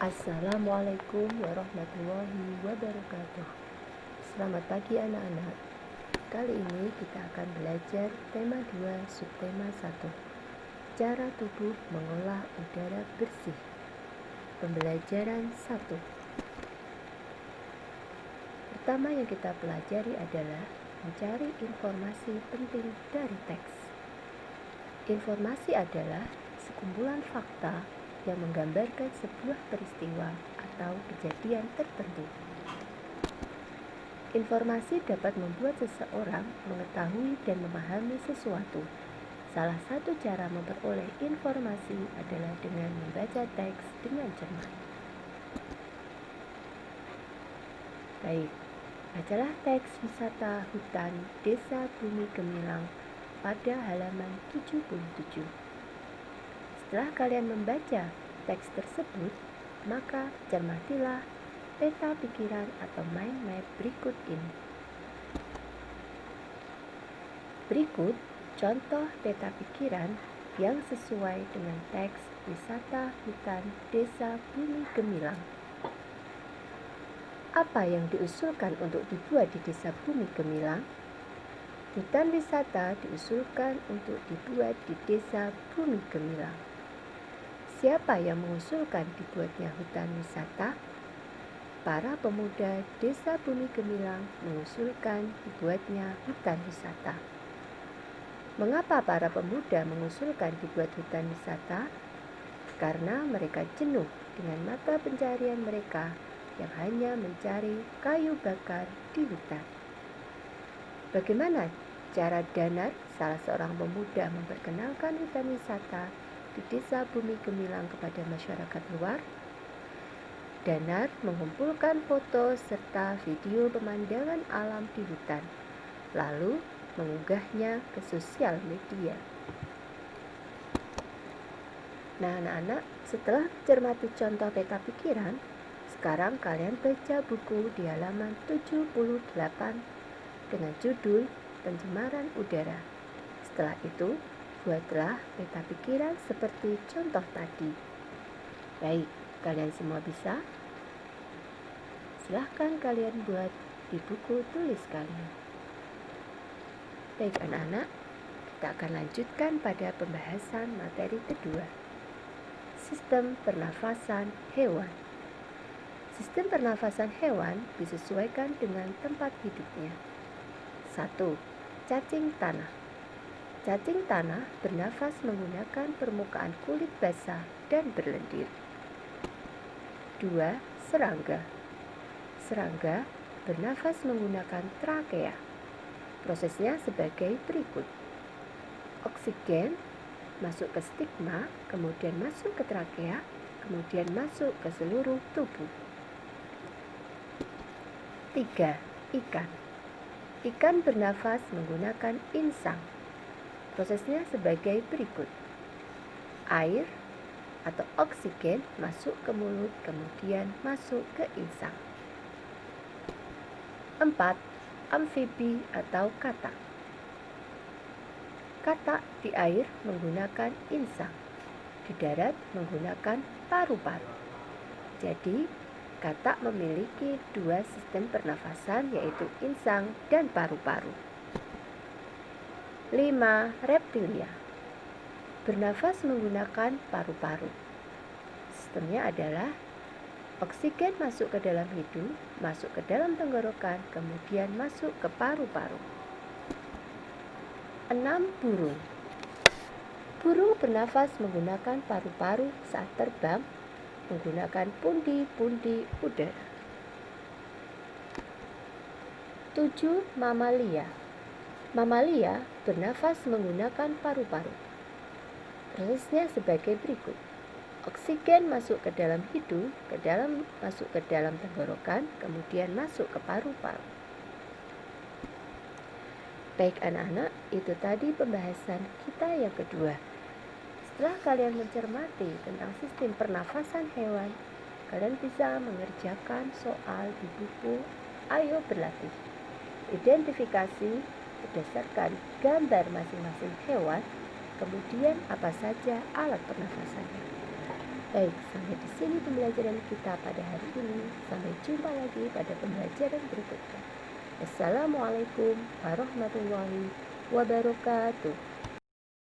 Assalamualaikum warahmatullahi wabarakatuh. Selamat pagi anak-anak. Kali ini kita akan belajar tema 2 subtema 1. Cara tubuh mengolah udara bersih. Pembelajaran 1. Pertama yang kita pelajari adalah mencari informasi penting dari teks. Informasi adalah sekumpulan fakta yang menggambarkan sebuah peristiwa atau kejadian tertentu. Informasi dapat membuat seseorang mengetahui dan memahami sesuatu. Salah satu cara memperoleh informasi adalah dengan membaca teks dengan cermat. Baik, bacalah teks wisata hutan Desa Bumi Gemilang pada halaman 77. Setelah kalian membaca teks tersebut, maka cermatilah peta pikiran atau mind map berikut ini. Berikut contoh peta pikiran yang sesuai dengan teks wisata hutan Desa Bumi Gemilang. Apa yang diusulkan untuk dibuat di Desa Bumi Gemilang? Hutan wisata diusulkan untuk dibuat di Desa Bumi Gemilang. Siapa yang mengusulkan dibuatnya hutan wisata? Para pemuda Desa Bumi Gemilang mengusulkan dibuatnya hutan wisata. Mengapa para pemuda mengusulkan dibuat hutan wisata? Karena mereka jenuh dengan mata pencarian mereka yang hanya mencari kayu bakar di hutan. Bagaimana cara Danar, salah seorang pemuda, memperkenalkan hutan wisata di Desa Bumi Gemilang kepada masyarakat luar? Danar mengumpulkan foto serta video pemandangan alam di hutan, lalu mengunggahnya ke sosial media. Nah anak-anak, setelah mencermati contoh peta pikiran, sekarang kalian baca buku di halaman 78 dengan judul Pencemaran Udara. Setelah itu, buatlah peta pikiran seperti contoh tadi. Baik, kalian semua bisa? Silahkan kalian buat di buku tulis kalian. Baik anak-anak, kita akan lanjutkan pada pembahasan materi kedua. Sistem pernafasan hewan. Sistem pernafasan hewan disesuaikan dengan tempat hidupnya. 1. Cacing tanah. Cacing tanah bernafas menggunakan permukaan kulit basah dan berlendir. 2. Serangga. Serangga bernafas menggunakan trakea. Prosesnya sebagai berikut. Oksigen masuk ke stigma, kemudian masuk ke trakea, kemudian masuk ke seluruh tubuh. 3. Ikan. Ikan bernafas menggunakan insang. Prosesnya sebagai berikut. Air atau oksigen masuk ke mulut, kemudian masuk ke insang. 4. Amfibi atau katak. Katak di air menggunakan insang, di darat menggunakan paru-paru. Jadi, katak memiliki dua sistem pernafasan, yaitu insang dan paru-paru. 5. Reptilia. Bernafas menggunakan paru-paru. Sistemnya adalah oksigen masuk ke dalam hidung, masuk ke dalam tenggorokan, kemudian masuk ke paru-paru. 6. Burung. Burung bernafas menggunakan paru-paru saat terbang, menggunakan pundi-pundi udara. 7. Mamalia. Mamalia bernafas menggunakan paru-paru. Prosesnya sebagai berikut. Oksigen masuk ke dalam hidung, masuk ke dalam tenggorokan, kemudian masuk ke paru-paru. Baik anak-anak, itu tadi pembahasan kita yang kedua. Setelah kalian mencermati tentang sistem pernafasan hewan, kalian bisa mengerjakan soal di buku Ayo Berlatih. Identifikasi berdasarkan gambar masing-masing hewan, kemudian apa saja alat pernafasannya. Baik, sampai di sini pembelajaran kita pada hari ini. Sampai jumpa lagi pada pembelajaran berikutnya. Assalamualaikum warahmatullahi wabarakatuh.